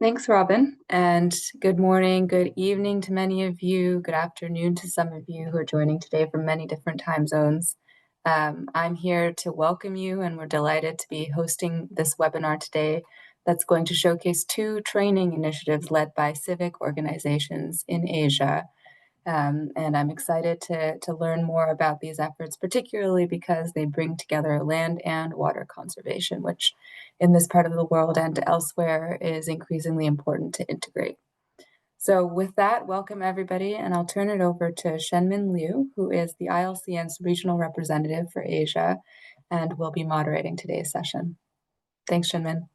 Thanks, Robin, and good morning, good evening to many of you, good afternoon to some of you who are joining today from many different time zones. I'm here to welcome you, and we're delighted to be hosting this webinar today that's going to showcase two training initiatives led by civic organizations in Asia. And I'm excited to learn more about these efforts, particularly because they bring together land and water conservation, which in this part of the world and elsewhere is increasingly important to integrate. So with that, welcome everybody, and I'll turn it over to Shenmin Liu, who is the ILCN's regional representative for Asia, and will be moderating today's session. Thanks, Shenmin.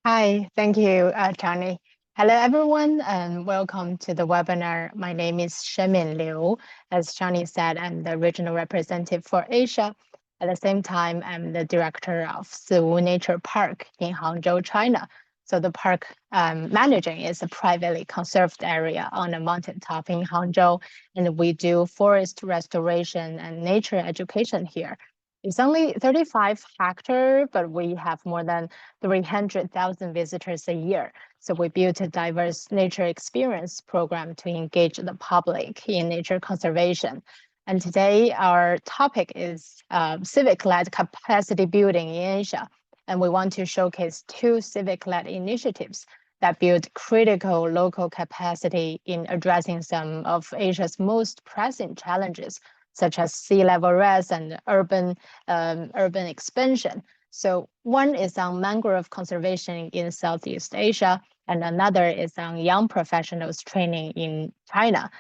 Hi, thank you, Johnny. Hello, everyone, and welcome to the webinar. My name is Shenmin Liu. As Johnny said, I'm the regional representative for Asia. At the same time, I'm the director of Siwu Nature Park in Hangzhou, China. So the park I'm managing is a privately conserved area on a mountaintop in Hangzhou, and we do forest restoration and nature education here. It's only 35 hectares, but we have more than 300,000 visitors a year. So we built a diverse nature experience program to engage the public in nature conservation. And today our topic is civic-led capacity building in Asia. And we want to showcase two civic-led initiatives that build critical local capacity in addressing some of Asia's most pressing challenges, such as sea level rise and urban expansion. So one is on mangrove conservation in Southeast Asia, and another is on young professionals training in China.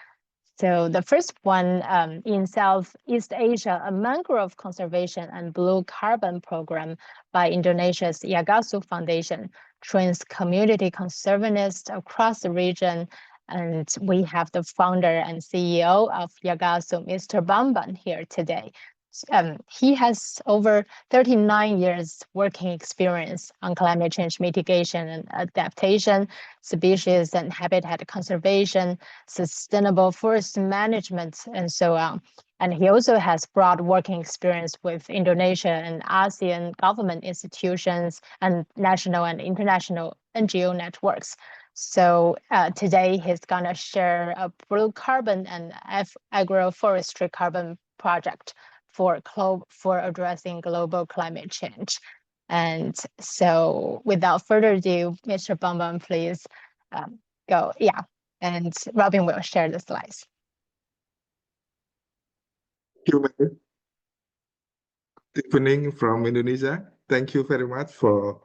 So the first one in Southeast Asia, a mangrove conservation and blue carbon program by Indonesia's Yagasu Foundation trains community conservationists across the region. And we have the founder and CEO of Yagasu, Mr. Bambang, here today. He has over 39 years working experience on climate change mitigation and adaptation, species and habitat conservation, sustainable forest management, and so on. And he also has broad working experience with Indonesia and ASEAN government institutions and national and international NGO networks. So today he's gonna share a blue carbon and agroforestry carbon project for addressing global climate change. And so without further ado, Mr. Bambang, please go. Yeah, and Robin will share the slides. Thank you. Good evening from Indonesia. Thank you very much for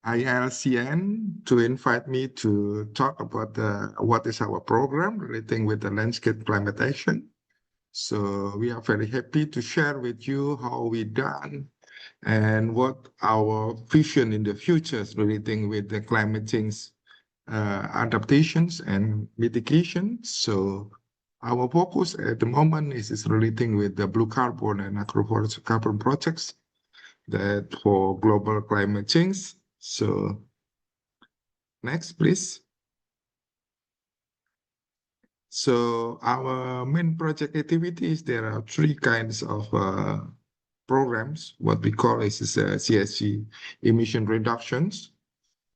ILCN to invite me to talk about what is our program relating with the landscape climate action. So we are very happy to share with you how we done and what our vision in the future is relating with the climate change adaptations and mitigation. So our focus at the moment is relating with the blue carbon and agroforestry carbon projects that for global climate change. So next, please. So our main project activities, there are three kinds of programs. What we call is CSG emission reductions,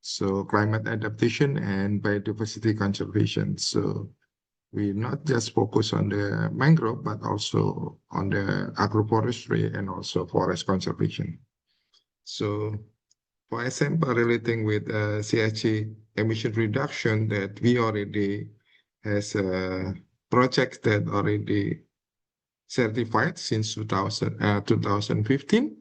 so climate adaptation and biodiversity conservation. So we not just focus on the mangrove, but also on the agroforestry and also forest conservation. So for example, relating with CSG emission reduction, that we already has a project that already certified since 2015.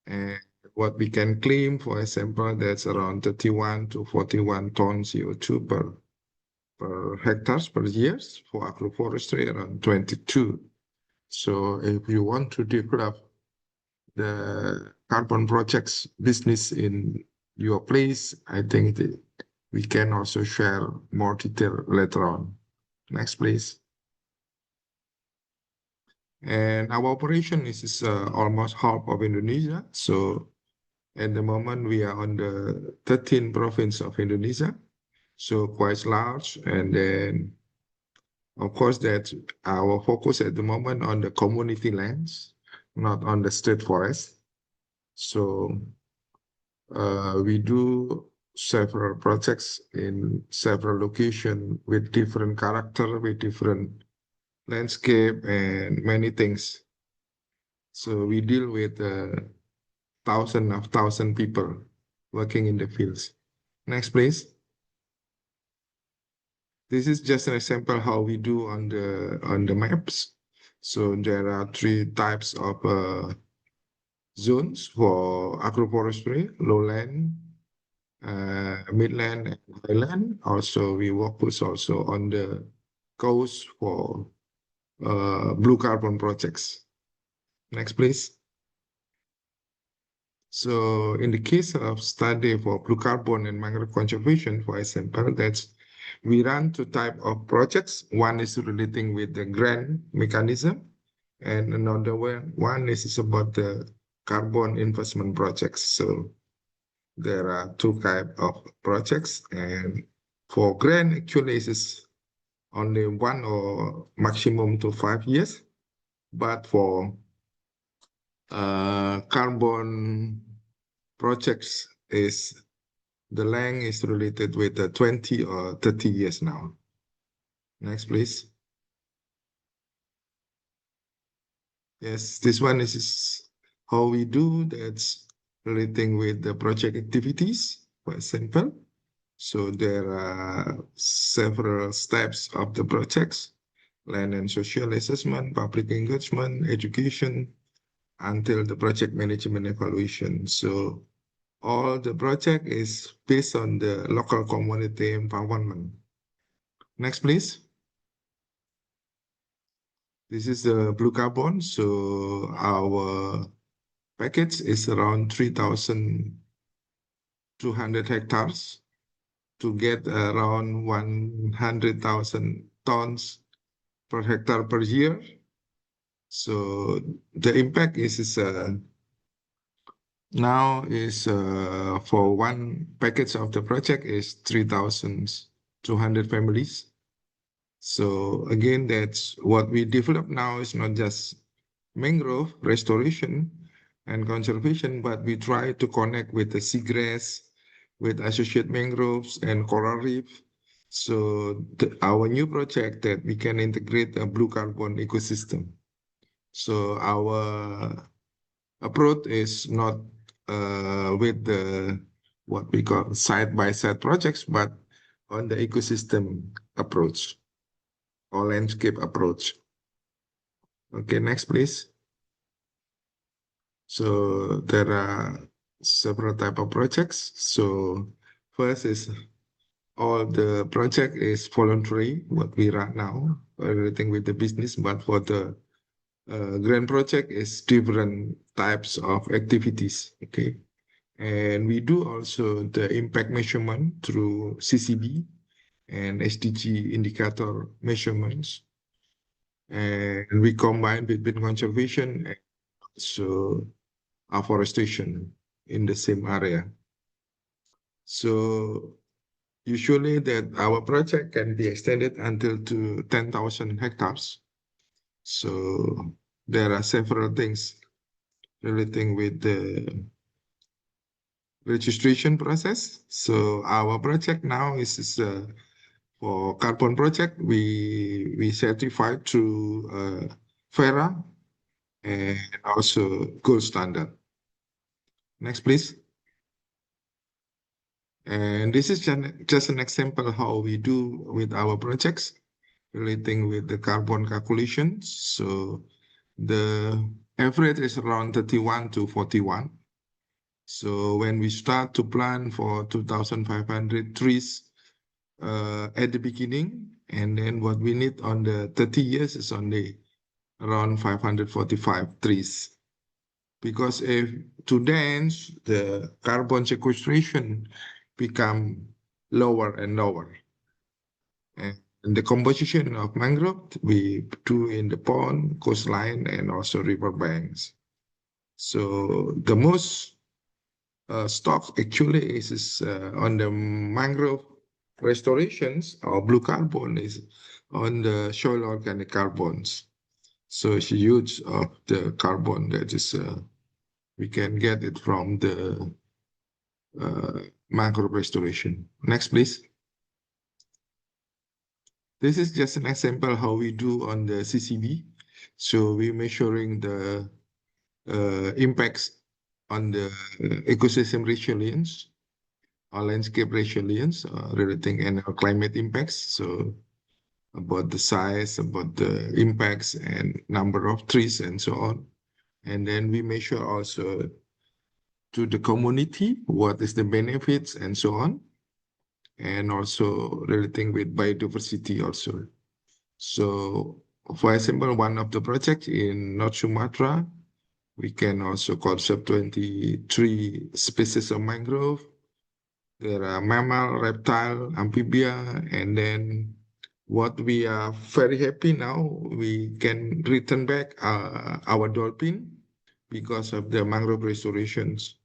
And what we can claim, for example, that's around 31 to 41 tons CO2 per hectares per year. For agroforestry, around 22. So if you want to develop the carbon projects business in your place, I think we can also share more detail later on. Next, please. And our operation is almost half of Indonesia. So at the moment, we are on the 13th province of Indonesia. So quite large. And then, of course, that's our focus at the moment on the community lands, not on the state forest. So we do several projects in several locations with different character, with different landscape and many things. So we deal with thousand people working in the fields. Next, please. This is just an example how we do on the maps. So there are three types of zones for agroforestry: lowland, midland, and highland. Also, we focus also on the coast for blue carbon projects. Next, please. So in the case of study for blue carbon and mangrove conservation, for example, we run two type of projects. One is relating with the grant mechanism, and another one is about the carbon investment projects. So there are two type of projects, and for grant, actually, it's only 1 or maximum to 5 years. But for carbon projects, the length is related with 20 or 30 years now. Next, please. Yes, this one is how we do. That's relating with the project activities, for example. So there are several steps of the projects: land and social assessment, public engagement, education, until the project management evaluation. So all the project is based on the local community empowerment. Next, please. This is the blue carbon. So our package is around 3,200 hectares to get around 100,000 tons per hectare per year. So the impact is now is for one package of the project is 3,200 families. So again, that's what we develop now is not just mangrove restoration and conservation, but we try to connect with the seagrass, with associate mangroves and coral reef. So our new project that we can integrate a blue carbon ecosystem. So our approach is not with the what we call side-by-side projects, but on the ecosystem approach or landscape approach. Okay, next, please. So there are several type of projects. So first is all the project is voluntary, what we run now, everything with the business, but for the grant project is different types of activities, okay? And we do also the impact measurement through CCB and SDG indicator measurements. And we combine between conservation and also afforestation in the same area. So usually that our project can be extended until to 10,000 hectares. So there are several things relating with the registration process. So our project now is for carbon project, we certified through FERA and also gold standard. Next, please. And this is just an example how we do with our projects relating with the carbon calculations. So the average is around 31 to 41. So when we start to plan for 2,500 trees at the beginning, and then what we need on the 30 years is only around 545 trees. Because if to dance, the carbon sequestration become lower and lower. And the composition of mangrove we do in the pond, coastline, and also river banks. So the most stock actually is on the mangrove restorations or blue carbon is on the soil organic carbons. So it's huge of the carbon that is we can get it from the mangrove restoration. Next, please. This is just an example how we do on the CCB. So we're measuring the impacts on the ecosystem resilience or landscape resilience relating and climate impacts. So about the size, about the impacts and number of trees and so on. And then we measure also to the community, what is the benefits and so on. And also relating with biodiversity also. So for example, one of the projects in North Sumatra, we can also conserve 23 species of mangrove. There are mammal, reptile, amphibia, and then what we are very happy now, we can return back our dolphin because of the mangrove restorations.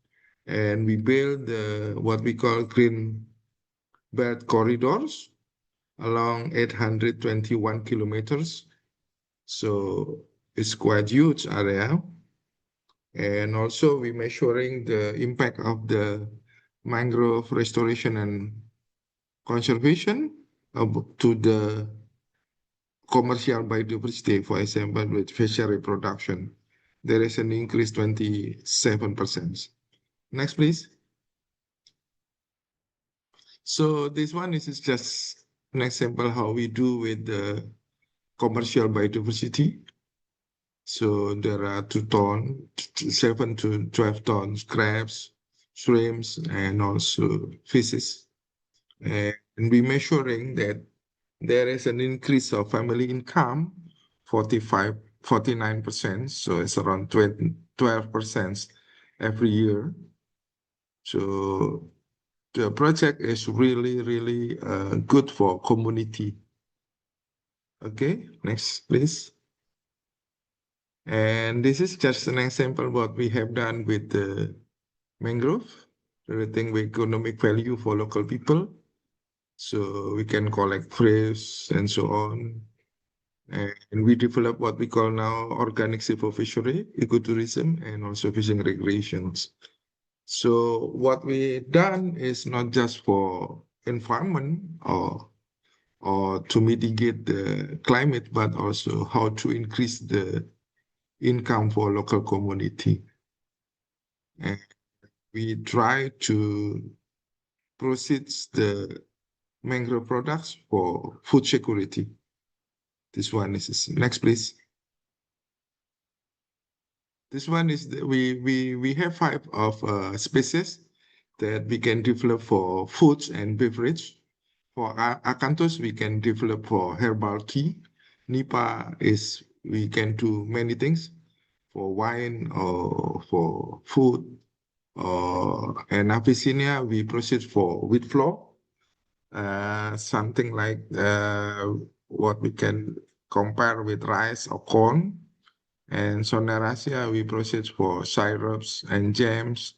And we build what we call green belt corridors along 821 kilometers. So it's quite huge area. And also we measuring the impact of the mangrove restoration and conservation to the commercial biodiversity, for example, with fishery reproduction. There is an increase 27%. Next, please. So this one is just an example how we do with the commercial biodiversity. So there are 2 tons, 7 to 12 tons crabs, shrimps, and also fishes. And we measuring that there is an increase of family income, 49%. So it's around 12% every year. So the project is really, really good for community. Okay, next, please. And this is just an example what we have done with the mangrove, relating with economic value for local people. So we can collect fish and so on. And we develop what we call now organic silver fishery, ecotourism, and also fishing recreations. So what we done is not just for environment or to mitigate the climate, but also how to increase the income for local community. And we try to process the mangrove products for food security. This one is next, please. This one is we have 5 of species that we can develop for foods and beverage. For acanthus, we can develop for herbal tea. Nipa is we can do many things for wine or for food. And Abyssinia, we process for wheat flour. Something like what we can compare with rice or corn. And Soneracia, we process for syrups and jams.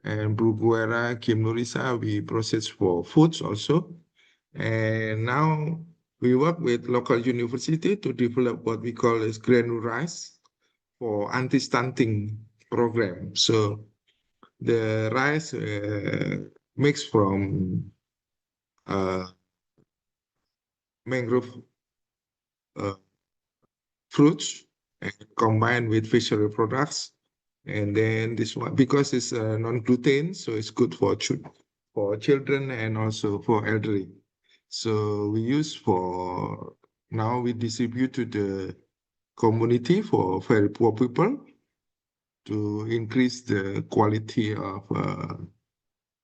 And Bruguera, Kimnorisa, we process for foods also. And now we work with local university to develop what we call as granule rice for anti-stunting program. So the rice mixed from mangrove fruits and combined with fishery products. And then this one, because it's non-gluten, so it's good for children and also for elderly. So we use for, now we distribute to the community for very poor people to increase the quality of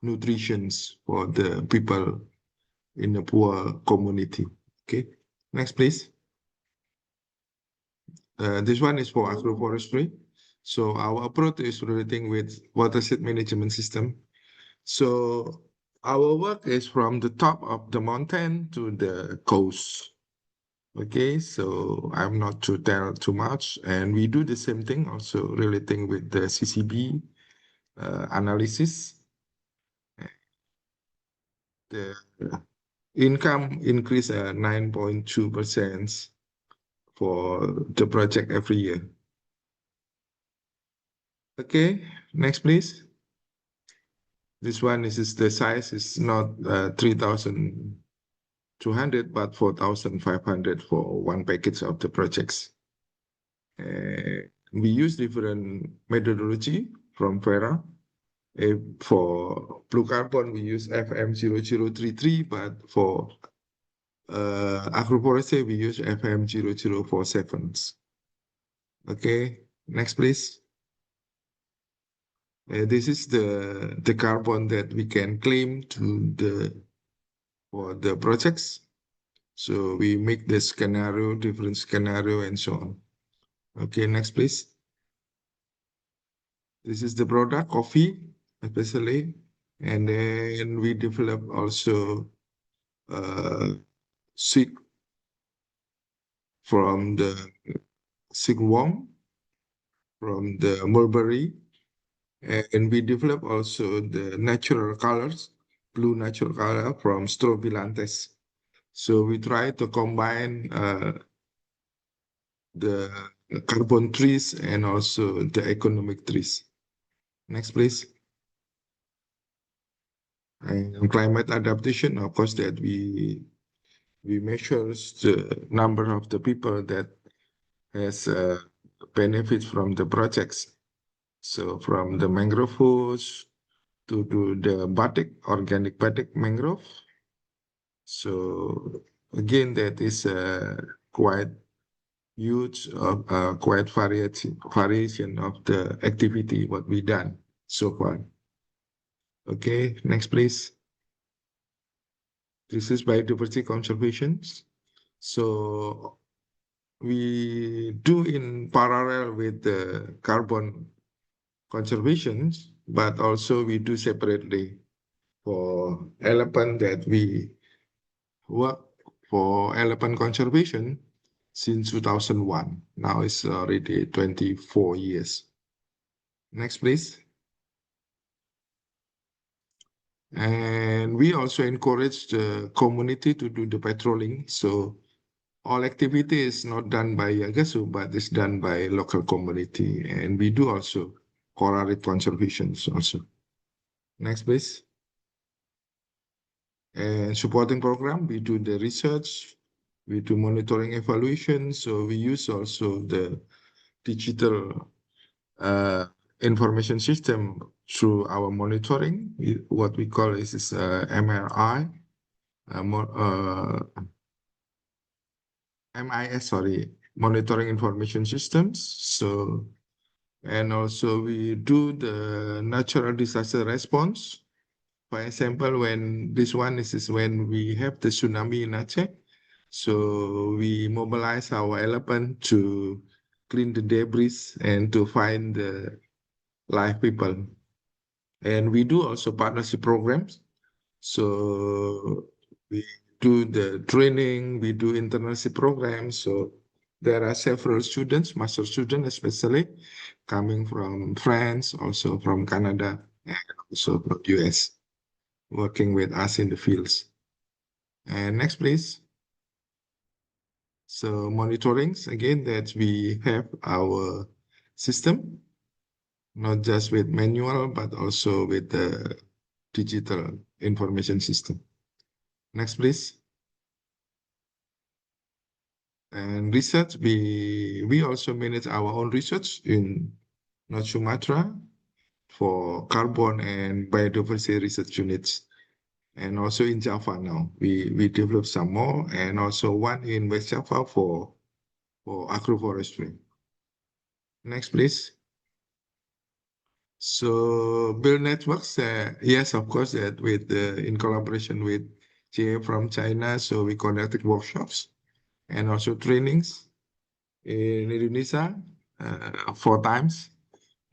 nutrition for the people in the poor community. Okay, next please. This one is for agroforestry. So our approach is relating with watershed management system. So our work is from the top of the mountain to the coast. Okay, so I'm not to tell too much. And we do the same thing also relating with the CCB analysis. The income increase 9.2% for the project every year. Okay, next please. This one is the size is not 3,200, but 4,500 for one package of the projects. We use different methodology from Vera. For blue carbon, we use FM0033, but for agroforestry, we use FM0047. Okay, next please. This is the carbon that we can claim for the projects. So we make the scenario, different scenario, and so on. Okay, next please. This is the product, coffee, especially. And then we develop also seed from the silkworm, from the mulberry. And we develop also the natural colors, blue natural color from strobilanthes. So we try to combine the carbon trees and also the economic trees. Next, please. And climate adaptation, of course, that we measure the number of the people that has benefit from the projects. So from the mangrove woods to the batik, organic batik mangrove. So again, that is quite huge, quite variation of the activity what we done so far. Okay, next please. This is biodiversity conservation. So we do in parallel with the carbon conservation, but also we do separately for elephant that we work for elephant conservation since 2001. Now it's already 24 years. Next, please. And we also encourage the community to do the patrolling. So all activity is not done by Yagasu, but it's done by local community. And we do also coral reef conservations also. Next, please. And supporting program, we do the research, we do monitoring evaluation. So we use also the digital information system through our monitoring. What we call is MRI, MIS, sorry, monitoring information systems. So, and also we do the natural disaster response. For example, when this one is when we have the tsunami in Aceh, so we mobilize our elephant to clean the debris and to find the live people. And we do also partnership programs. So we do the training, we do internship programs. So there are several students, master students especially, coming from France, also from Canada, and also from US, working with us in the fields. And next, please. So monitoring, again, that we have our system, not just with manual, but also with the digital information system. Next, please. And research, we also manage our own research in North Sumatra for carbon and biodiversity research units. And also in Java now, we develop some more, and also one in West Java for agroforestry. Next, please. So build networks, yes, of course, that with in collaboration with GA from China. So we conducted workshops and also trainings in Indonesia 4 times.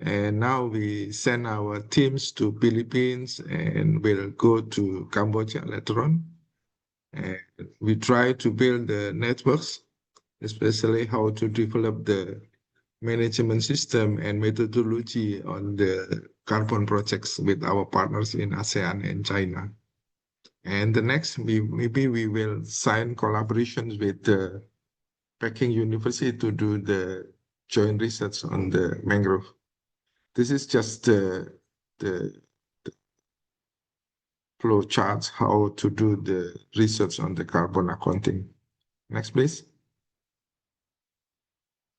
And now we send our teams to Philippines and we'll go to Cambodia later on. And we try to build the networks, especially how to develop the management system and methodology on the carbon projects with our partners in ASEAN and China. And the next, maybe we will sign collaborations with the Peking University to do the joint research on the mangrove. This is just the flow charts, how to do the research on the carbon accounting. Next, please.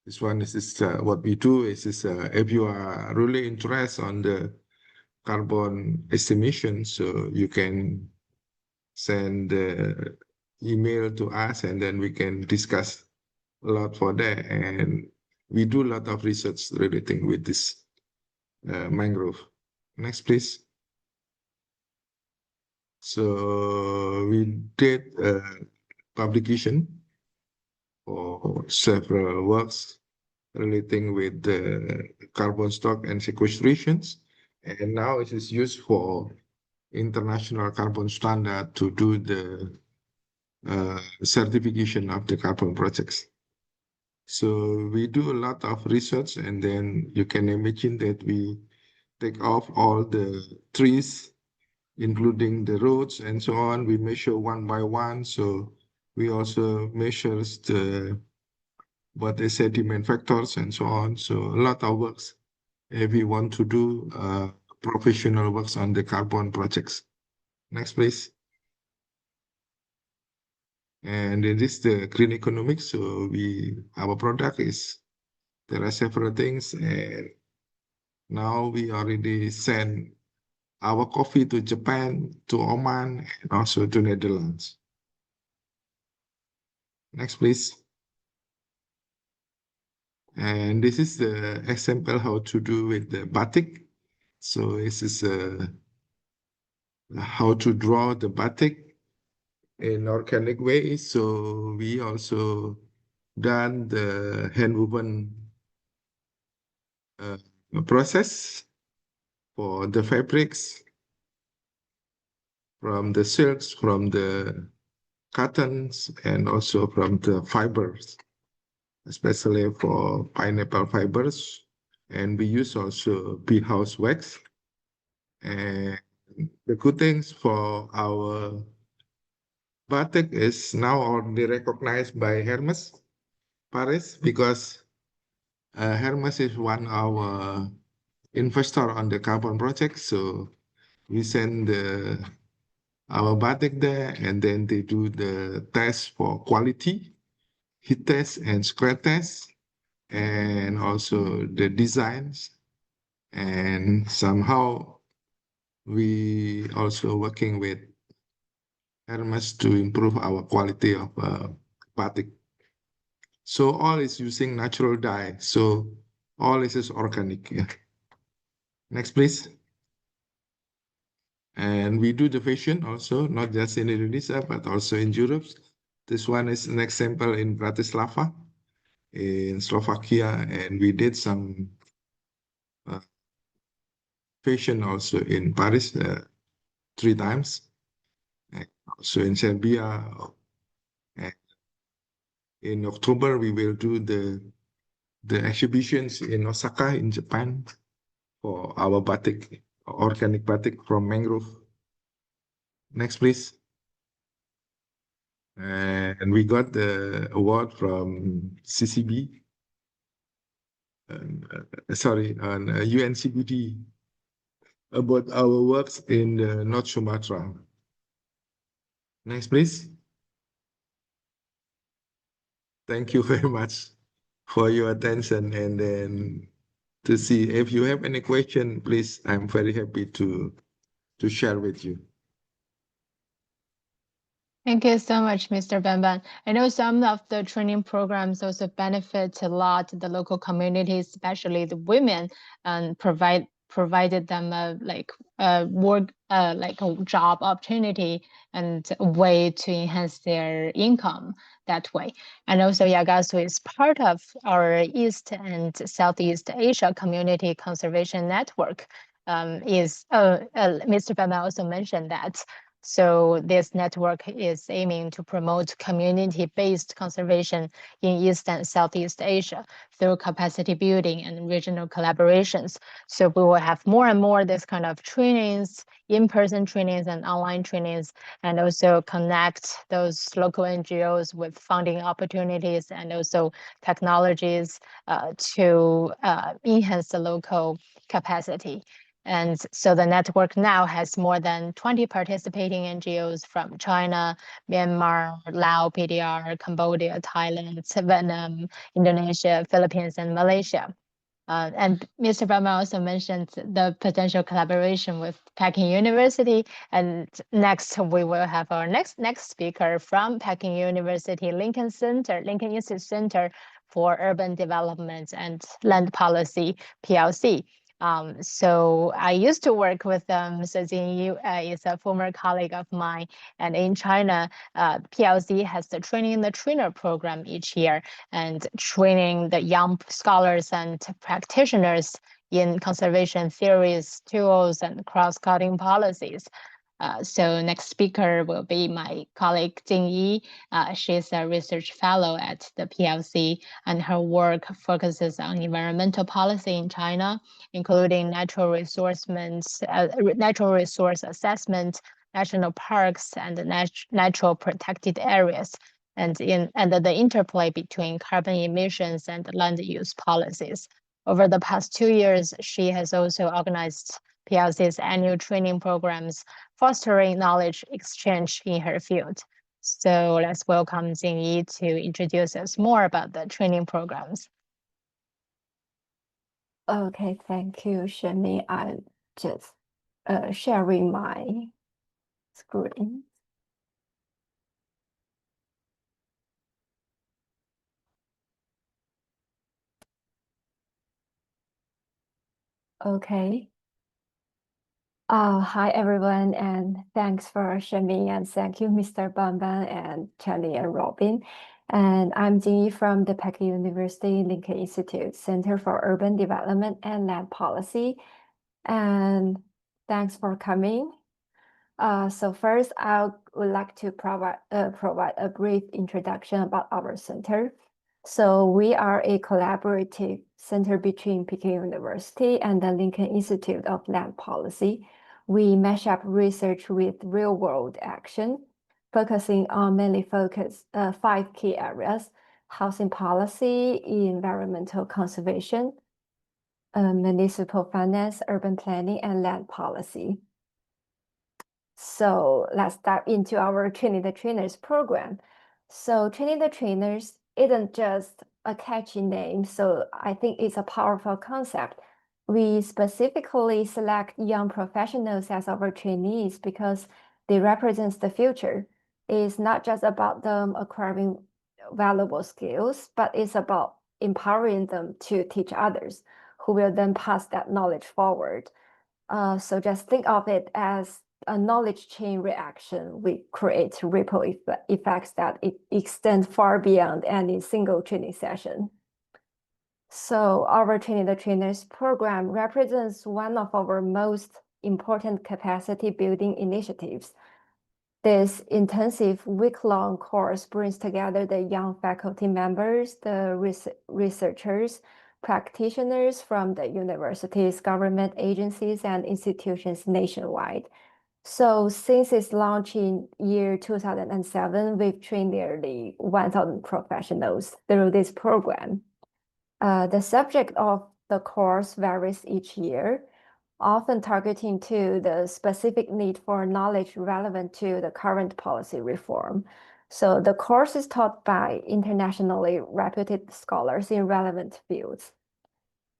This one is what we do is if you are really interested on the carbon estimation, so you can send the email to us and then we can discuss a lot for that. And we do a lot of research relating with this mangrove. Next, please. So we did a publication for several works relating with the carbon stock and sequestrations. And now it is used for international carbon standard to do the certification of the carbon projects. So we do a lot of research, and then you can imagine that we take off all the trees, including the roads and so on. We measure one by one. So we also measure what the sediment factors and so on. So a lot of works if we want to do professional works on the carbon projects. Next, please. And it is the green economics. So our product is, there are several things, and now we already send our coffee to Japan, to Oman, and also to Netherlands. Next, please. And this is the example how to do with the batik. So this is how to draw the batik in organic way. So we also done the hand-woven process for the fabrics, from the silks, from the cottons, and also from the fibers, especially for pineapple fibers. And we use also bee house wax. And the good things for our batik is now already recognized by Hermes Paris, because Hermes is one of our investor on the carbon project. So we send our batik there, and then they do the test for quality, heat test and scratch test, and also the designs. And somehow we also working with Hermes to improve our quality of batik. So all is using natural dye. So all is organic. Yeah. Next, please. And we do the fashion also, not just in Indonesia, but also in Europe. This one is an example in Bratislava, in Slovakia, and we did some fashion also in Paris 3 times, and also in Serbia. And in October, we will do the exhibitions in Osaka, in Japan, for our batik, organic batik from mangrove. Next, please. And we got the award from CCB, on UNCBD, about our works in North Sumatra. Next, please. Thank you very much for your attention. And then to see if you have any question, please, I'm very happy to share with you. Thank you so much, Mr. Bambang. I know some of the training programs also benefit a lot the local communities, especially the women, and provided them work like a job opportunity and a way to enhance their income that way. And also Yagasu is part of our East and Southeast Asia Community Conservation Network. Mr. Bambang also mentioned that. So this network is aiming to promote community-based conservation in East and Southeast Asia through capacity building and regional collaborations. So we will have more and more this kind of trainings, in-person trainings and online trainings, and also connect those local NGOs with funding opportunities and also technologies to enhance the local capacity. And so the network now has more than 20 participating NGOs from China, Myanmar, Laos, PDR, Cambodia, Thailand, Vietnam, Indonesia, Philippines, and Malaysia. And Mr. Bambang also mentioned the potential collaboration with Peking University. And next, we will have our next speaker from Peking University-Lincoln Institute Center for Urban Development and Land Policy, PLC. So I used to work with Mr. Jingyi, is a former colleague of mine. And in China, PLC has the Training the Trainer program each year, and training the young scholars and practitioners in conservation theories, tools, and cross-cutting policies. So next speaker will be my colleague Jingyi. She's a research fellow at the PLC, and her work focuses on environmental policy in China, including natural resource assessment, national parks, and natural protected areas, and the interplay between carbon emissions and land use policies. Over the past 2 years, she has also organized PLC's annual training programs, fostering knowledge exchange in her field. So let's welcome Jingyi to introduce us more about the training programs. Okay, thank you, Shenmin. I'm just sharing my screen. Okay. Hi, everyone, and thanks for Shenmin, and thank you, Mr. Bambang and Charlie and Robin. And I'm Jingyi from the Peking University-Lincoln Institute Center for Urban Development and Land Policy. And thanks for coming. So first, I would like to provide a brief introduction about our center. So we are a collaborative center between Peking University and the Lincoln Institute of Land Policy. We mesh up research with real-world action, focusing on mainly 5 key areas: housing policy, environmental conservation, municipal finance, urban planning, and land policy. So let's dive into our Training the Trainers program. So Training the Trainers isn't just a catchy name, so I think it's a powerful concept. We specifically select young professionals as our trainees because they represent the future. It's not just about them acquiring valuable skills, but it's about empowering them to teach others who will then pass that knowledge forward. So just think of it as a knowledge chain reaction. We create ripple effects that extend far beyond any single training session. So our Training the Trainers program represents one of our most important capacity building initiatives. This intensive week-long course brings together the young faculty members, the researchers, practitioners from the universities, government agencies, and institutions nationwide. So since its launch in year 2007, we've trained nearly 1,000 professionals through this program. The subject of the course varies each year, often targeting to the specific need for knowledge relevant to the current policy reform. So the course is taught by internationally reputed scholars in relevant fields.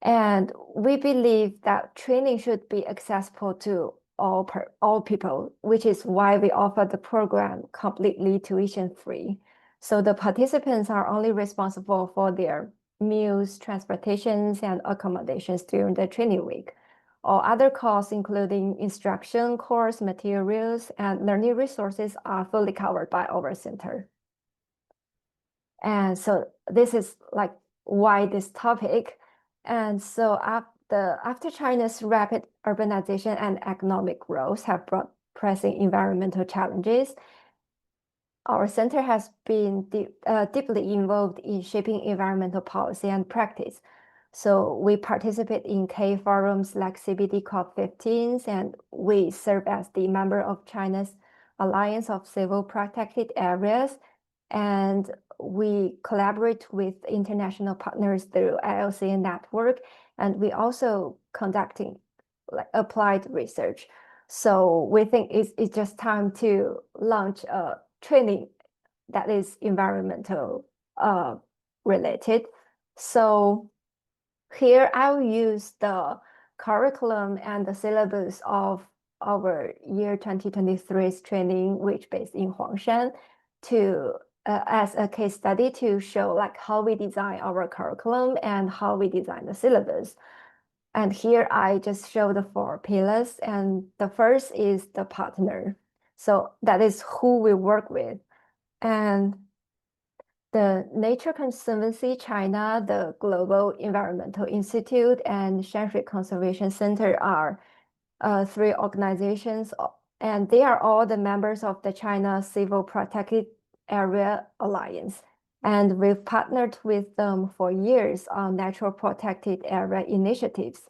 And we believe that training should be accessible to all people, which is why we offer the program completely tuition-free. So the participants are only responsible for their meals, transportations, and accommodations during the training week. All other costs, including instruction, course materials, and learning resources, are fully covered by our center. And so this is like why this topic. And so after China's rapid urbanization and economic growth have brought pressing environmental challenges, our center has been deeply involved in shaping environmental policy and practice. So we participate in K forums like CBD COP15, and we serve as the member of China's Alliance of Civil Protected Areas, and we collaborate with international partners through ILCN network, and we also conducting like applied research. So we think it's just time to launch a training that is environmental related. So here I will use the curriculum and the syllabus of our year 2023's training, which based in Huangshan, to as a case study to show like how we design our curriculum and how we design the syllabus. And here I just show the 4 pillars, and the first is the partner. So that is who we work with. And the Nature Conservancy China, the Global Environmental Institute, and Shanxi Conservation Center are 3 organizations, and they are all the members of the China Civil Protected Area Alliance. And we've partnered with them for years on natural protected area initiatives.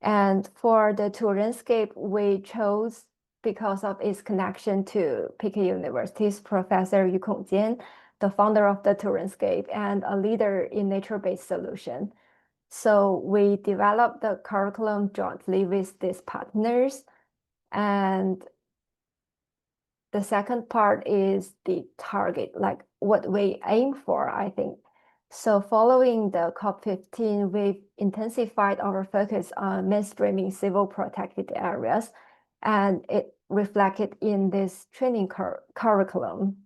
And for the Tourinscape, we chose because of its connection to Peking University's Professor Yu Kongjian, the founder of the Tourinscape and a leader in nature-based solution. So we developed the curriculum jointly with these partners. And the second part is the target, like what we aim for, I think. So following the COP15, we've intensified our focus on mainstreaming civil protected areas, and it reflected in this training curriculum.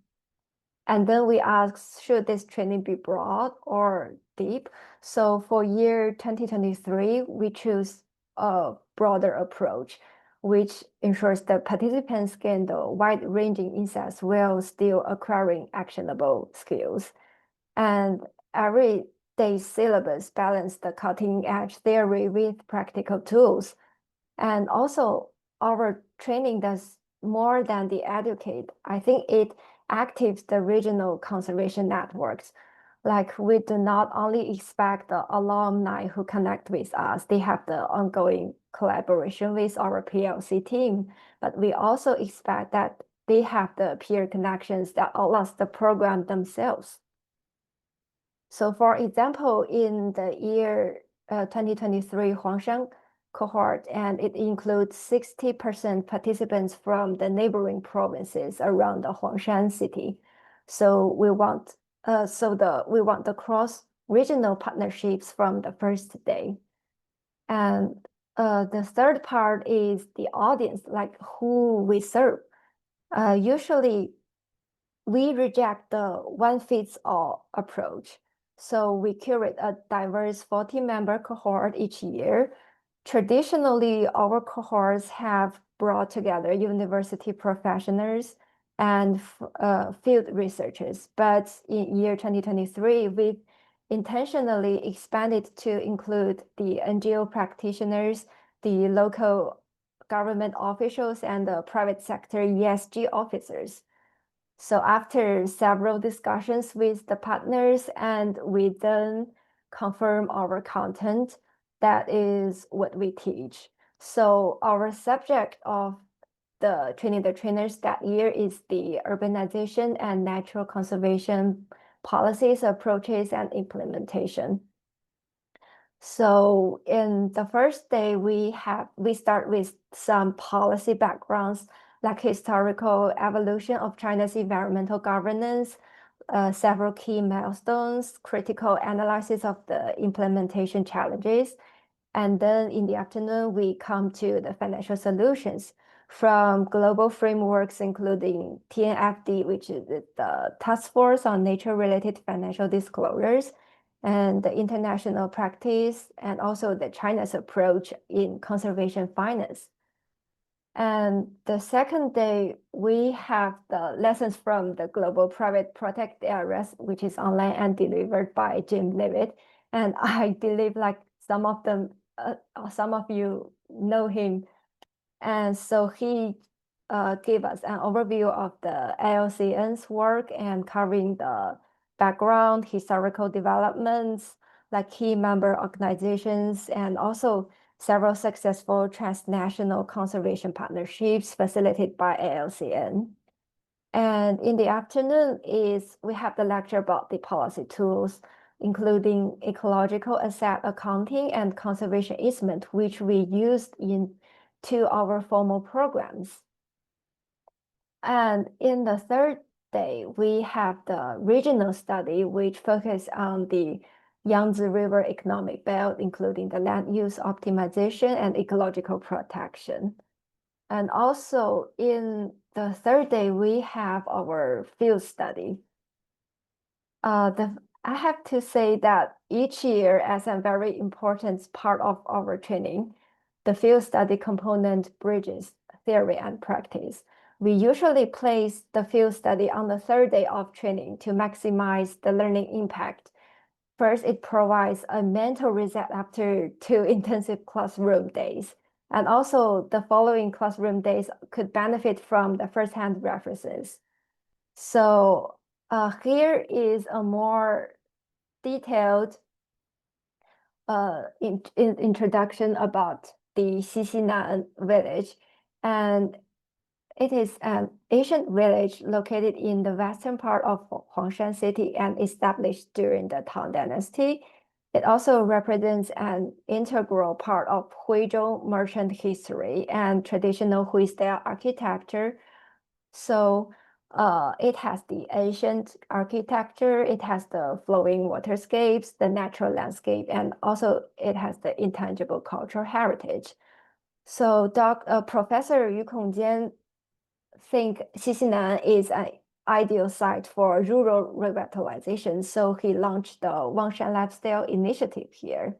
And then we asked, should this training be broad or deep? So for year 2023, we choose a broader approach, which ensures that participants gain the wide-ranging insights while still acquiring actionable skills. And every day syllabus balance the cutting-edge theory with practical tools. And also, our training does more than the educate. I think it activates the regional conservation networks. Like we do not only expect the alumni who connect with us, they have the ongoing collaboration with our PLC team, but we also expect that they have the peer connections that outlast the program themselves. So for example, in the year 2023 Huangshan cohort, and it includes 60% participants from the neighboring provinces around the Huangshan city. So we want the cross-regional partnerships from the first day. And the third part is the audience, like who we serve. Usually we reject the one-fits-all approach. So we curate a diverse 40-member cohort each year. Traditionally, our cohorts have brought together university professionals and field researchers. But in year 2023, we've intentionally expanded to include the NGO practitioners, the local government officials, and the private sector ESG officers. So after several discussions with the partners, and we then confirm our content, that is what we teach. So our subject of the training the trainers that year is the urbanization and natural conservation policies, approaches, and implementation. So in the first day, we start with some policy backgrounds, like historical evolution of China's environmental governance, several key milestones, critical analysis of the implementation challenges. And then in the afternoon, we come to the financial solutions from global frameworks, including TNFD, which is the Task Force on Nature-Related Financial Disclosures, and the international practice, and also the China's approach in conservation finance. And the second day, we have the lessons from the Global Private Protected Areas, which is online and delivered by Jim Levitt. And I believe like some of you know him. And so he gave us an overview of the ILCN's work and covering the background, historical developments, like key member organizations, and also several successful transnational conservation partnerships facilitated by ILCN. And in the afternoon we have the lecture about the policy tools, including ecological asset accounting and conservation easement, which we used in our formal programs. And in the third day, we have the regional study, which focuses on the Yangtze River economic belt, including the land use optimization and ecological protection. And also in the third day, we have our field study. I have to say that each year, as a very important part of our training, the field study component bridges theory and practice. We usually place the field study on the third day of training to maximize the learning impact. First, it provides a mental reset after 2 intensive classroom days. And also the following classroom days could benefit from the first-hand references. So here is a more detailed introduction about the Xixin'an village. And it is an ancient village located in the western part of Huangshan city and established during the Tang Dynasty. It also represents an integral part of Huizhou merchant history and traditional Hui style architecture. So it has the ancient architecture, it has the flowing waterscapes, the natural landscape, and also it has the intangible cultural heritage. So Professor Yu Kongjian think Xixin'an is an ideal site for rural revitalization, so he launched the Wangshan Lifestyle Initiative here.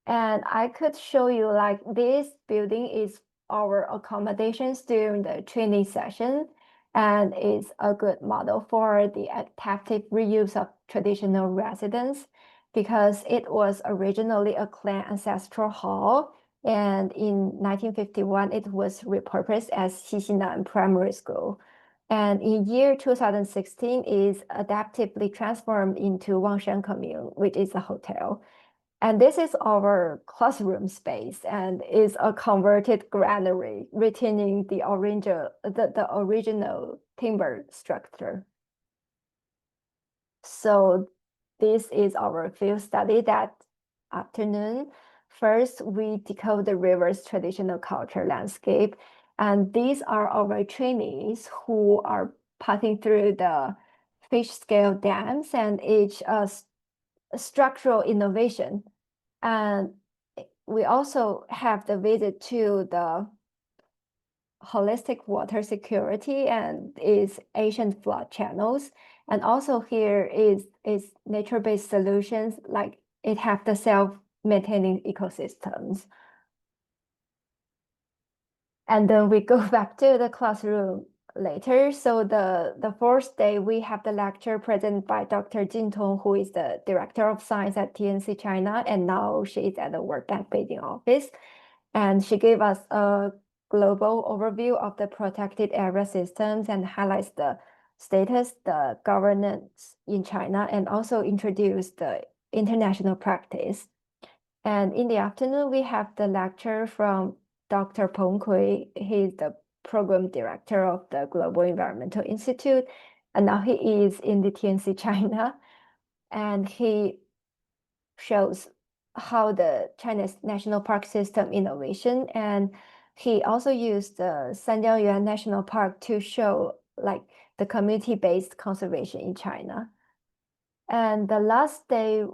And I could show you like this building is our accommodations during the training session, and is a good model for the adaptive reuse of traditional residence because it was originally a clan ancestral hall. And in 1951, it was repurposed as Xixin'an Primary School. And in year 2016, is adaptively transformed into Wangshan Commune, which is a hotel. And this is our classroom space and is a converted granary, retaining the original timber structure. So this is our field study that afternoon. First, we decode the river's traditional culture landscape. And these are our trainees who are passing through the fish scale dams and each structural innovation. And we also have the visit to the holistic water security and its ancient flood channels. And also here is nature-based solutions, like it have the self-maintaining ecosystems. And then we go back to the classroom later. So the fourth day, we have the lecture presented by Dr. Jin Tong, who is the Director of Science at TNC China, and now she is at the World Bank Beijing office. And she gave us a global overview of the protected area systems and highlights the status, the governance in China, and also introduced the international practice. And in the afternoon, we have the lecture from Dr. Peng Kui. He's the program director of the Global Environmental Institute, and now he is in the TNC China, and he shows how the China's national park system innovation, and he also used the Sanjiangyuan National Park to show like the community-based conservation in China. And the last day,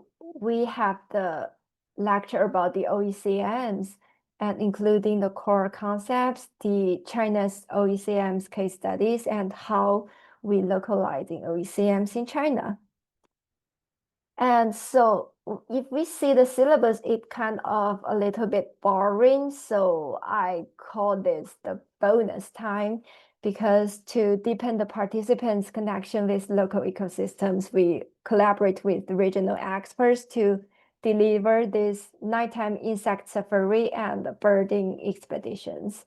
we have the lecture about the OECMs, and including the core concepts, the China's OECMs case studies, and how we localizing OECMs in China. And so if we see the syllabus, it kind of a little bit boring. So I call this the bonus time, because to deepen the participants' connection with local ecosystems, we collaborate with the regional experts to deliver this nighttime insect safari and birding expeditions.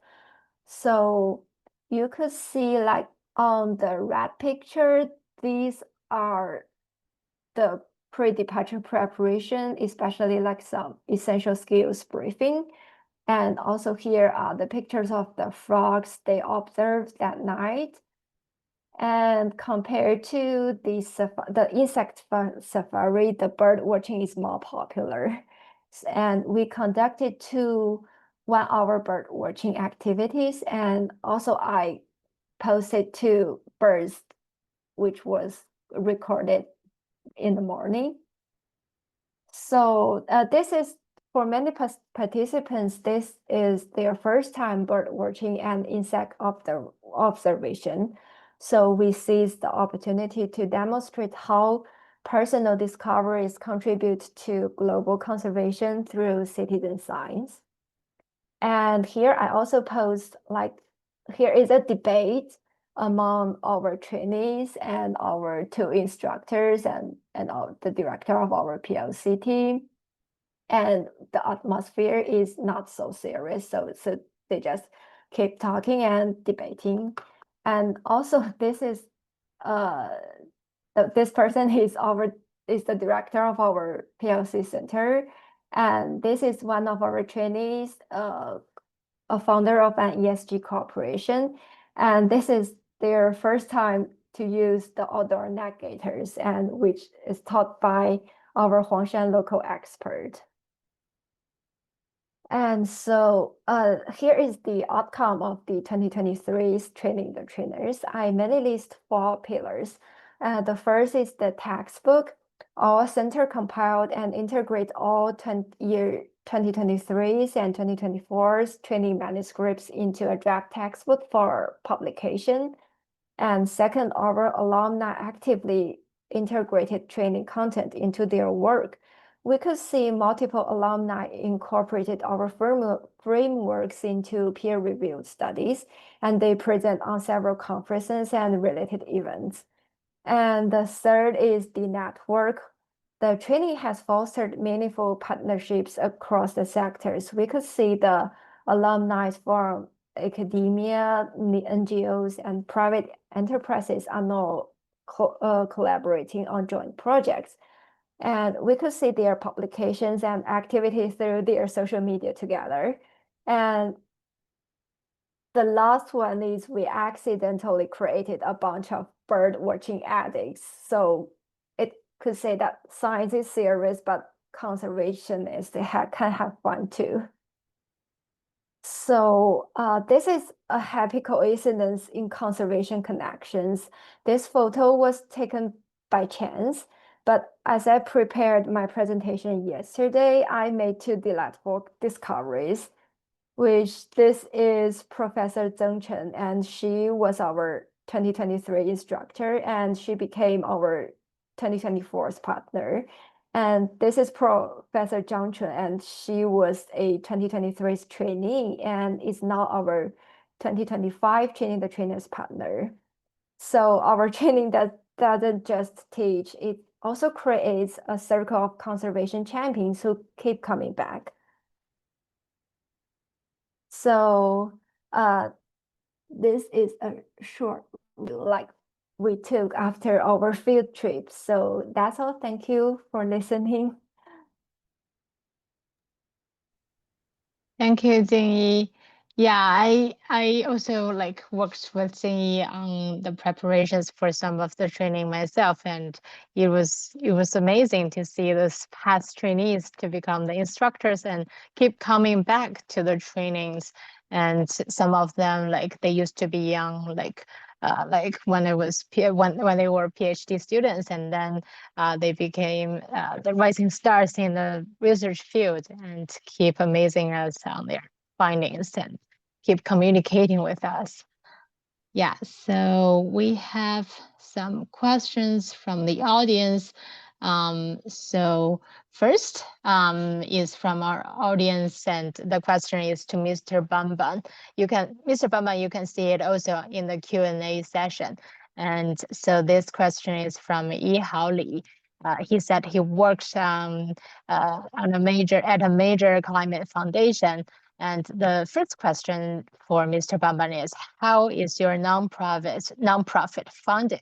So you could see like on the red picture, these are the pre-departure preparation, especially like some essential skills briefing. And also here are the pictures of the frogs they observed that night. And compared to the insect safari, the bird watching is more popular. And we conducted 2 1-hour bird watching activities, and also I posted 2 birds, which was recorded in the morning. So this is, for many participants, this is their first time bird watching and insect observation. So we seized the opportunity to demonstrate how personal discoveries contribute to global conservation through citizen science. And here I also post, like, here is a debate among our trainees and our 2 instructors and the director of our PLC team. And the atmosphere is not so serious, so they just keep talking and debating. And also this is this person is the director of our PLC center, and this is one of our trainees, a founder of an ESG corporation, and this is their first time to use the outdoor navigators, and which is taught by our Huangshan local expert. And so here is the outcome of the 2023's Training the Trainers. I mainly list 4 pillars. The first is the textbook. Our center compiled and integrate all 2023's and 2024's training manuscripts into a draft textbook for publication. And second, our alumni actively integrated training content into their work. We could see multiple alumni incorporated our frameworks into peer-reviewed studies, and they present on several conferences and related events. And the third is the network. The training has fostered meaningful partnerships across the sectors. We could see the alumni from academia, the NGOs, and private enterprises are now collaborating on joint projects. And we could see their publications and activities through their social media together. And the last one is we accidentally created a bunch of bird watching addicts. So it could say that science is serious, but conservationists can have fun too. So this is a happy coincidence in conservation connections. This photo was taken by chance, but as I prepared my presentation yesterday, I made 2 delightful discoveries, which this is Professor Zeng Chen, and she was our 2023 instructor, and she became our 2024's partner. And this is Professor Zhang Chun, and she was a 2023's trainee and is now our 2025 Training the Trainers partner. So our training doesn't just teach, it also creates a circle of conservation champions who keep coming back. So this is a short like we took after our field trip. So that's all. Thank you for listening. Thank you, Jingyi. Yeah, I also like worked with Jingyi on the preparations for some of the training myself, and it was amazing to see those past trainees to become the instructors and keep coming back to the trainings. And some of them, like, they used to be young, like when they were PhD students, and then they became the rising stars in the research field and keep amazing us on their findings and keep communicating with us. Yeah, so we have some questions from the audience. So first is from our audience, and the question is to Mr. Bambang. Mr. Bambang, you can see it also in the Q&A session. And so this question is from Yihao Li. He said he works at a major climate foundation. And the first question for Mr. Bambang is, how is your nonprofit funded?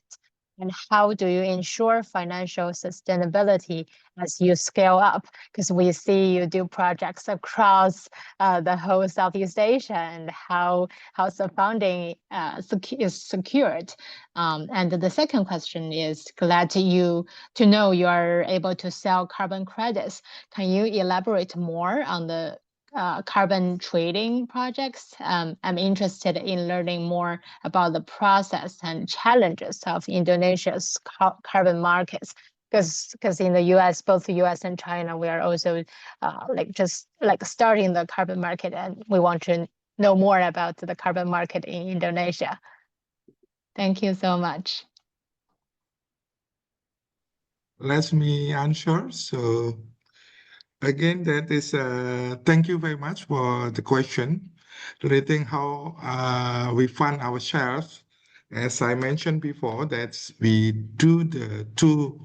And how do you ensure financial sustainability as you scale up? Because we see you do projects across the whole Southeast Asia, and how's the funding is secured? And the second question is, glad to know you are able to sell carbon credits. Can you elaborate more on the carbon trading projects? I'm interested in learning more about the process and challenges of Indonesia's carbon markets. Because in the US, both the US and China, we are also just starting the carbon market, and we want to know more about the carbon market in Indonesia. Thank you so much. Let me answer. So again, that is thank you very much for the question relating how we fund ourselves. As I mentioned before, that we do the two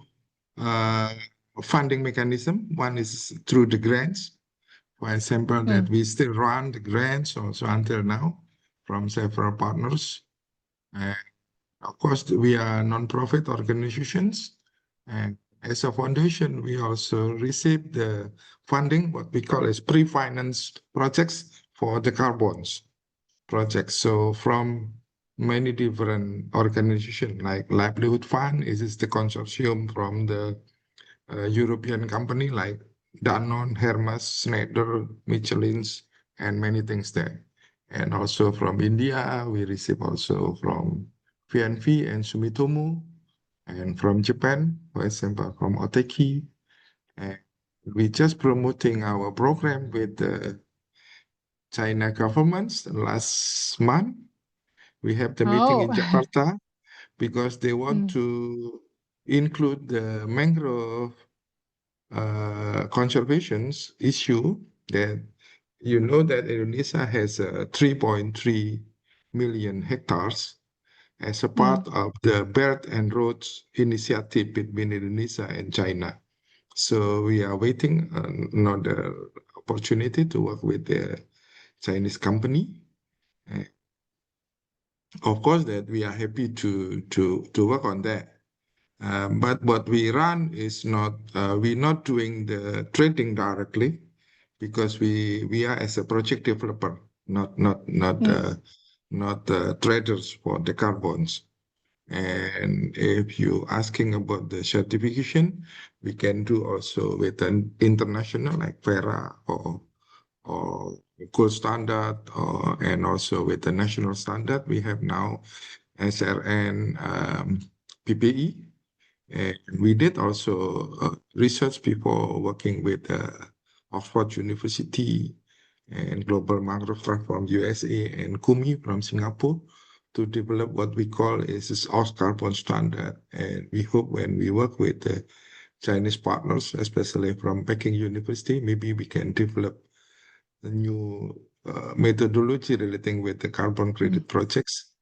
funding mechanism. One is through the grants. For example, that we still run the grants also until now from several partners. And of course, we are non-profit organizations, and as a foundation, we also receive the funding, what we call as pre-financed projects for the carbons projects. So from many different organizations like Livelihood Fund, is the consortium from the European company like Danone, Hermes, Schneider, Michelin's, and many things there. And also from India, we receive also from VNV and Sumitomo, and from Japan, for example, from Oteki. And we just promoting our program with the China government last month. We have the meeting in Jakarta because they want to include the mangrove conservation issue. That you know that Indonesia has 3.3 million hectares as a part of the Belt and Roads Initiative between Indonesia and China. So we are waiting another opportunity to work with the Chinese company. Of course, that we are happy to work on that. But what we run is not, we're not doing the trading directly, because we are as a project developer, not traders for the carbons. And if you're asking about the certification, we can do also with an international like FERA or gold standard, and also with the national standard. We have now SRN PPE. And we did also research before working with Oxford University and Global Mangrove Trust from USA and Kumi from Singapore to develop what we call is this carbon standard. And we hope when we work with the Chinese partners, especially from Peking University, maybe we can develop a new methodology relating with the carbon credit projects,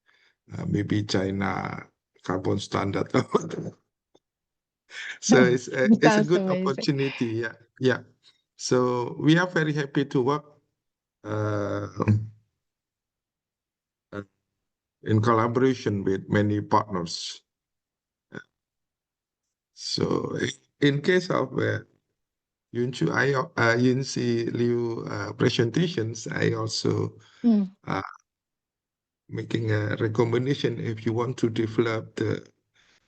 maybe China carbon standard. So it's a good amazing. opportunity. Yeah. So we are very happy to work in collaboration with many partners. So in case of Yunzi Liu presentations, I also making a recommendation if you want to develop the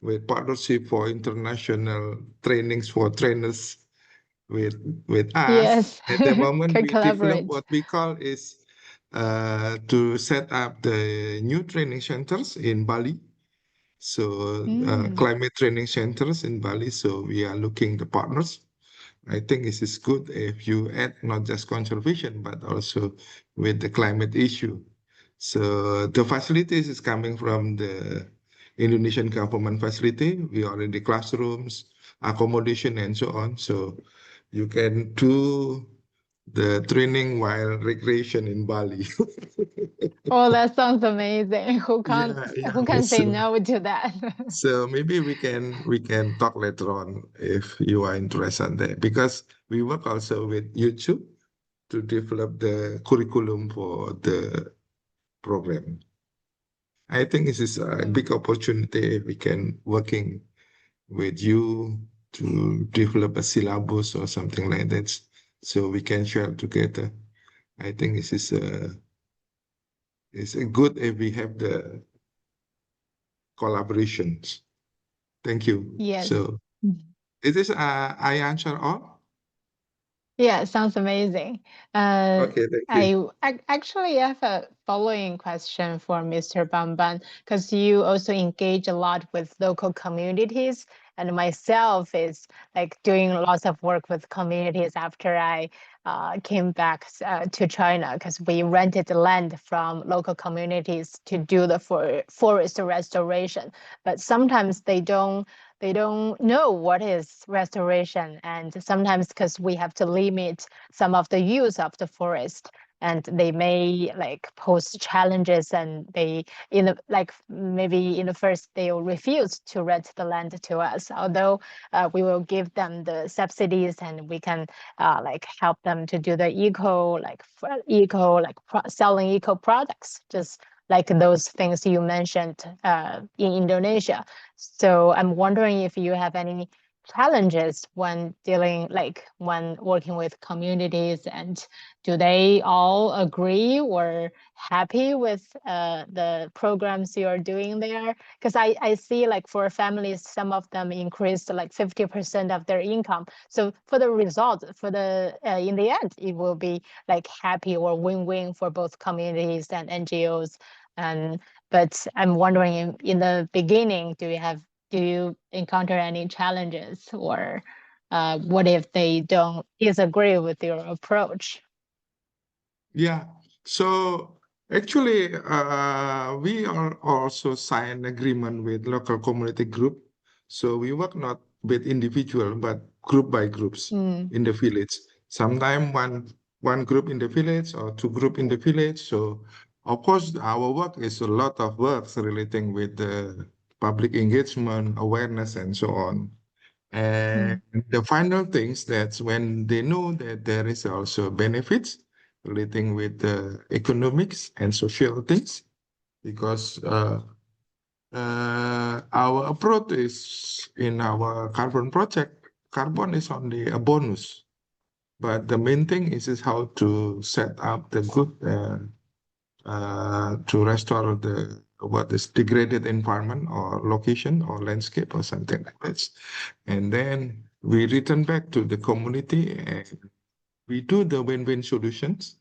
with partnership for international trainings for trainers with us. Yes. At the moment, Can we develop collaborate. what we call is to set up the new training centers in Bali. So climate training centers in Bali. So we are looking the partners. I think it is good if you add not just conservation, but also with the climate issue. So the facilities is coming from the Indonesian government facility. We are in the classrooms, accommodation, and so on. So you can do the training while recreation in Bali. Oh, that sounds amazing. Who can say no to that? So maybe we can talk later on if you are interested in that, because we work also with YouTube to develop the curriculum for the program. I think this is a big opportunity if we can working with you to develop a syllabus or something like that, so we can share together. I think this is it's a good if we have the collaborations. Thank you. Yes. So is this I answer all? Yeah, sounds amazing. Okay, thank you. I actually have a following question for Mr. Bambang, because you also engage a lot with local communities, and myself is like doing lots of work with communities after I came back to China, because we rented the land from local communities to do the forest restoration. But sometimes they don't know what is restoration, and sometimes because we have to limit some of the use of the forest, and they may like pose challenges, and they maybe in the first they will refuse to rent the land to us, although we will give them the subsidies, and we can like help them to do the selling eco products, just like those things you mentioned in Indonesia. So I'm wondering if you have any challenges when when working with communities, and do they all agree or happy with the programs you're doing there? Because I see like for families, some of them increased like 50% of their income. So for the result, in the end, it will be like happy or win-win for both communities and NGOs. But I'm wondering in the beginning, do you encounter any challenges, or what if they don't disagree with your approach? Yeah. So actually, we are also sign agreement with local community group. So we work not with individual, but group by groups in the village. Sometimes one group in the village or two group in the village. So of course, our work is a lot of work relating with the public engagement, awareness, and so on. And the final things that's when they know that there is also benefits relating with the economics and social things, because our approach is in our carbon project, carbon is only a bonus, but the main thing is how to set up the good to restore the what is degraded environment or location or landscape or something like this. And then we return back to the community and we do the win-win solutions,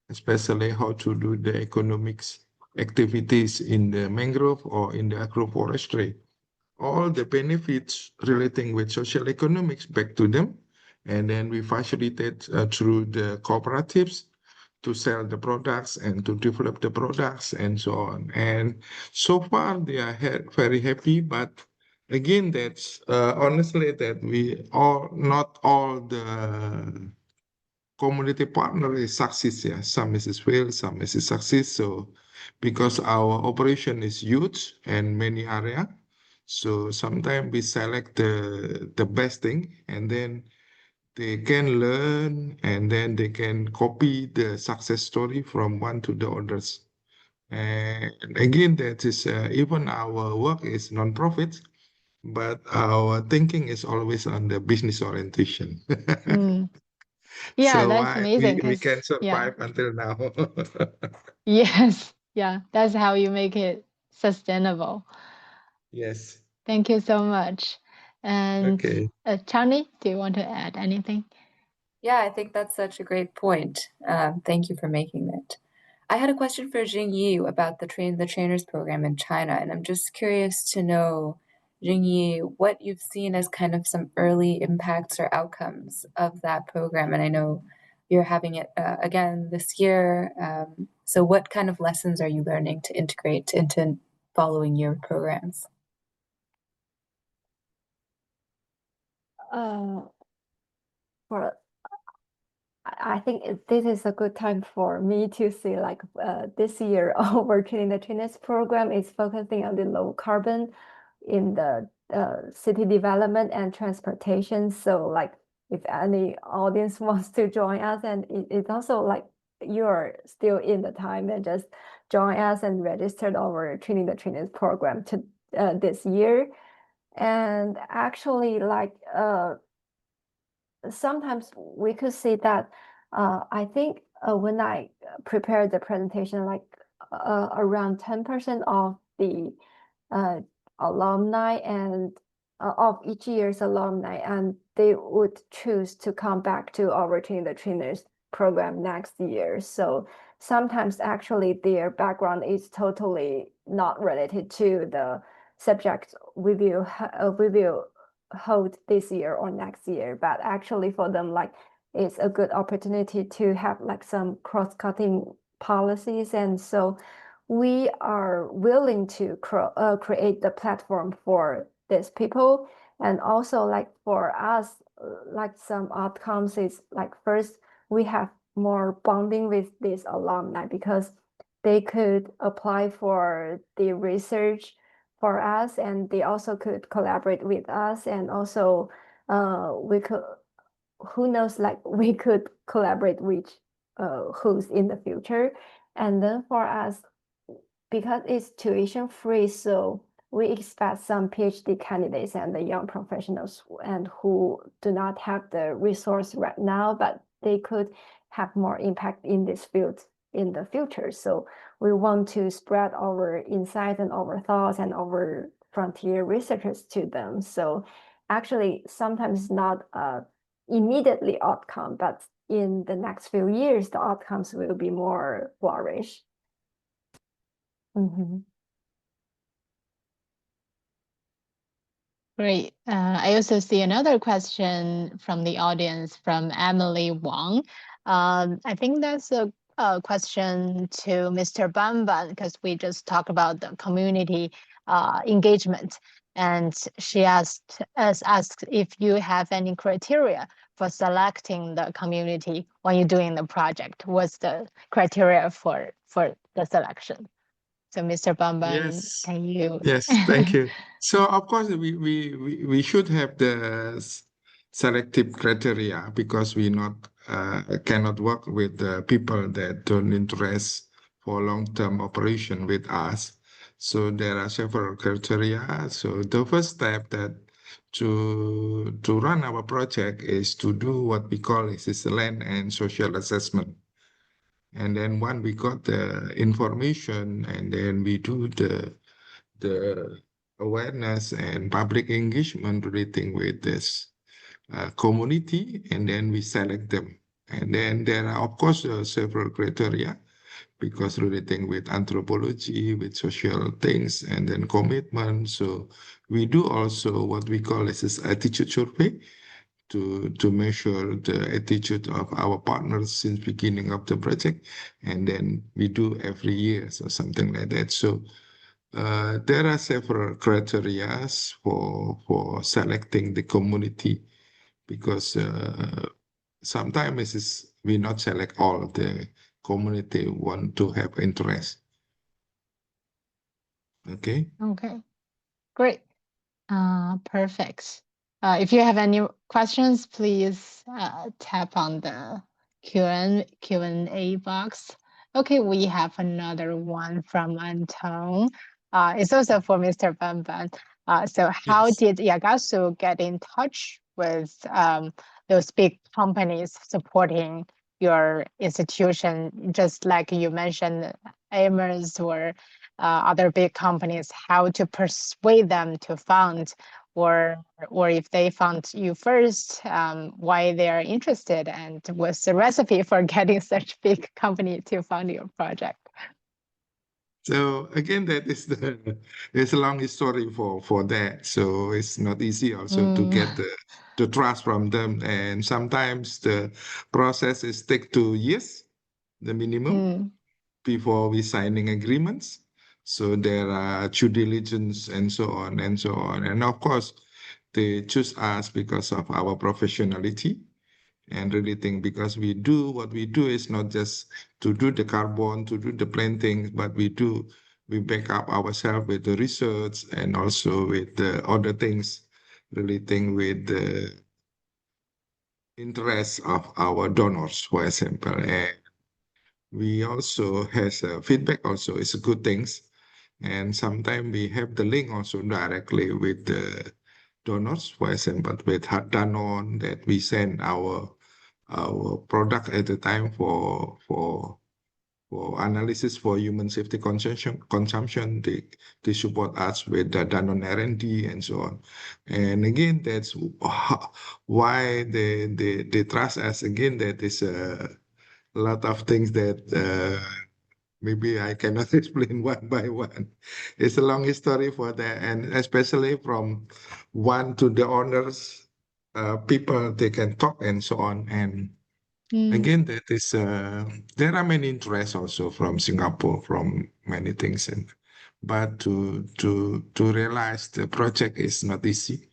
especially how to do the economics activities in the mangrove or in the agroforestry. All the benefits relating with social economics back to them. And then we facilitate through the cooperatives to sell the products and to develop the products and so on. And so far they are very happy, but again, that's honestly that we all, not all the community partner is success. Yeah, some is fail, some is success. So because our operation is huge and many area, so sometimes we select the best thing, and then they can learn, and then they can copy the success story from one to the others. And again, that is even our work is non-profit, but our thinking is always on the business orientation. Yeah, So that's why amazing we because can survive until now. yes, yeah, that's how you make it sustainable. Yes. Thank you so much. And Okay. Chani, do you want to add anything? Yeah, I think that's such a great point. Thank you for making it. I had a question for Jingyi about the trainers program in China, and I'm just curious to know, Jingyi, what you've seen as kind of some early impacts or outcomes of that program. And I know you're having it again this year. So what kind of lessons are you learning to integrate into following year programs? For I think this is a good time for me to see like this year our training the trainers program is focusing on the low carbon in the city development and transportation. So like if any audience wants to join us, and it's also like you're still in the time and just joined us and registered our Training the Trainers program to this year. And actually, like sometimes we could see that I think when I prepared the presentation, like around 10% of the alumni and of each year's alumni, and they would choose to come back to our Training the Trainers program next year. So sometimes actually their background is totally not related to the subject we will hold this year or next year, but actually for them, like it's a good opportunity to have like some cross-cutting policies. And so we are willing to create the platform for these people. And also like for us, like some outcomes is like first, we have more bonding with these alumni because they could apply for the research for us, and they also could collaborate with us. And also we could, who knows, like we could collaborate with who's in the future. And then for us, because it's tuition free, so we expect some PhD candidates and the young professionals and who do not have the resource right now, but they could have more impact in this field in the future. So we want to spread our insight and our thoughts and our frontier researchers to them. So actually sometimes not immediately outcome, but in the next few years, the outcomes will be more flourish. Great. I also see another question from the audience from Emily Wang. I think that's a question to Mr. Bambang, because we just talked about the community engagement. And she asked if you have any criteria for selecting the community when you're doing the project. What's the criteria for the selection? So Mr. Bambang, Yes. can you? Yes, thank you. So of course we should have the selective criteria because we not cannot work with the people that don't interest for long-term operation with us. So there are several criteria. So the first step that to run our project is to do what we call is land and social assessment. And then when we got the information, and then we do the awareness and public engagement relating with this community, and then we select them. And then there are, of course, several criteria because relating with anthropology, with social things, and then commitment. So we do also what we call this attitude survey to measure the attitude of our partners since beginning of the project. And then we do every year, so something like that. So there are several criteria for selecting the community because sometimes we not select all of the community want to have interest. Okay. Okay, great. Perfect. If you have any questions, please tap on the Q&A box. Okay, we have another one from Anton. It's also for Mr. Bambang. So how Yes. did Yagasu get in touch with those big companies supporting your institution? Just like you mentioned, Amers or other big companies, how to persuade them to fund, or if they found you first, why they are interested, and what's the recipe for getting such big company to fund your project? So again, that is it's a long story for that. So it's not easy also to get the trust from them, and sometimes the process is take 2 years, the minimum, before we signing agreements. So there are due diligence and so on and so on. And of course, they choose us because of our professionality and relating, because we do what we do is not just to do the carbon, to do the planting, but we back up ourselves with the research and also with the other things relating with the interest of our donors, for example. And we also has feedback also. It's a good things. And sometimes we have the link also directly with the donors, for example, with Danone that we send our product at the time for analysis for human safety consumption. They support us with the Danone R&D and so on. And again, that's why they trust us. Again, that is a lot of things that maybe I cannot explain one by one. It's a long story for that, and especially from one to the owners, people they can talk and so on. And again, that is there are many interests also from Singapore, from many things, and but to realize the project is not easy.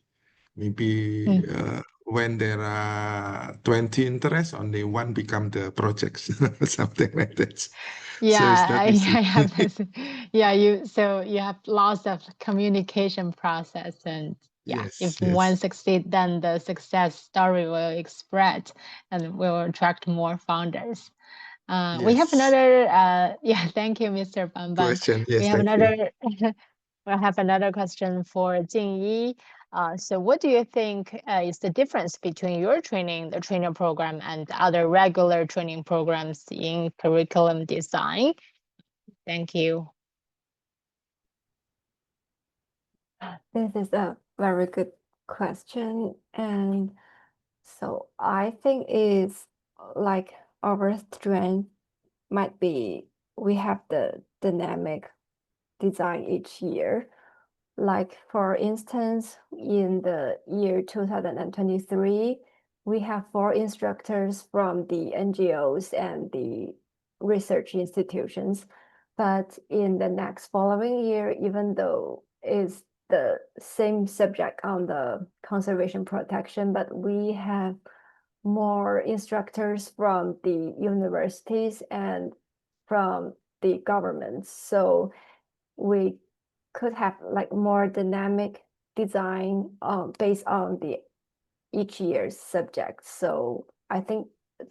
Maybe when there are 20 interests, only one become the projects, something like that. So it's Yeah, not I easy. have this. Yeah, you have lots of communication process, and yeah, Yes, if one yes, succeed, then the success story will spread and will attract more founders. We have yes. another, yeah, thank you, Mr. Bambang. Question. We Yes, have thank you. another, we have another question for Jingyi. So what do you think is the difference between your training, the trainer program, and other regular training programs in curriculum design? Thank you. This is a very good question. And so I think is like our strength might be we have the dynamic design each year. Like for instance, in the year 2023, we have 4 instructors from the NGOs and the research institutions. But in the next following year, even though it's the same subject on the conservation protection, but we have more instructors from the universities and from the governments. So we could have like more dynamic design based on the each year's subject. So I think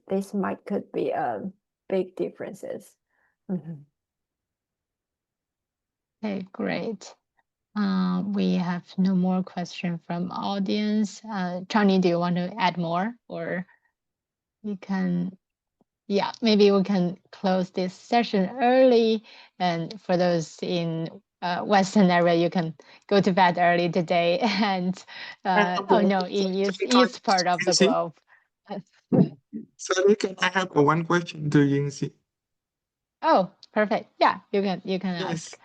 this might could be a big differences. Okay, great. We have no more question from audience. Chani, do you want to add more, or we can? Yeah, maybe we can close this session early. And for those in Western area, you can go to bed early today. And oh no, in east part of the Yingxi? globe. Sorry, can I have one question to Yingxi? Oh, perfect. Yeah, you can Yes. ask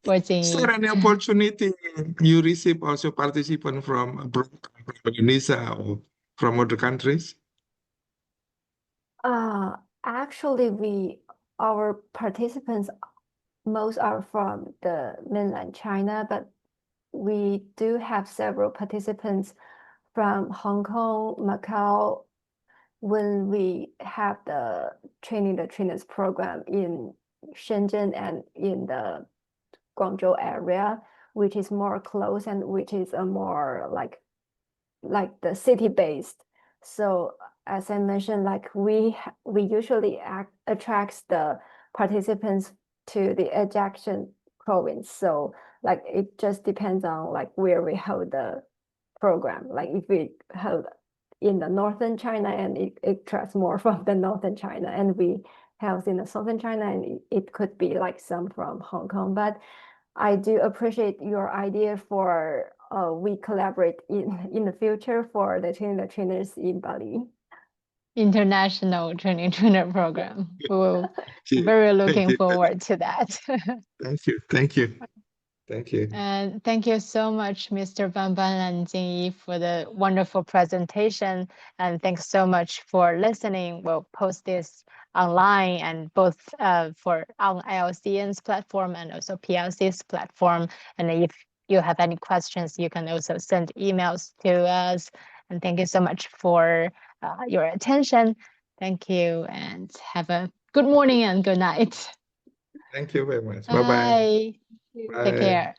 for Is there Jingyi. any opportunity you receive also participant from abroad, from Indonesia or from other countries? Actually, our participants most are from the mainland China, but we do have several participants from Hong Kong, Macau, when we have the trainers program in Shenzhen and in the Guangzhou area, which is more close and which is a more like the city based. So as I mentioned, like we usually attracts the participants to the adjacent province. So like it just depends on like where we hold the program. Like if we hold in the northern China and it attracts more from the northern China, and we held in the southern China and it could be like some from Hong Kong. But I do appreciate your idea for we collaborate in the future for the trainers in Bali. International trainer program. We will Yeah, very thank looking you. forward to that. Thank you. Thank you. Thank you. And thank you so much, Mr. Bambang and Jingyi, for the wonderful presentation. And thanks so much for listening. We'll post this online and both for on ILCN's platform and also PLC's platform. And if you have any questions, you can also send emails to us. And thank you so much for your attention. Thank you and have a good morning and good night. Thank you very much. Bye-bye. Bye. Take Bye. care.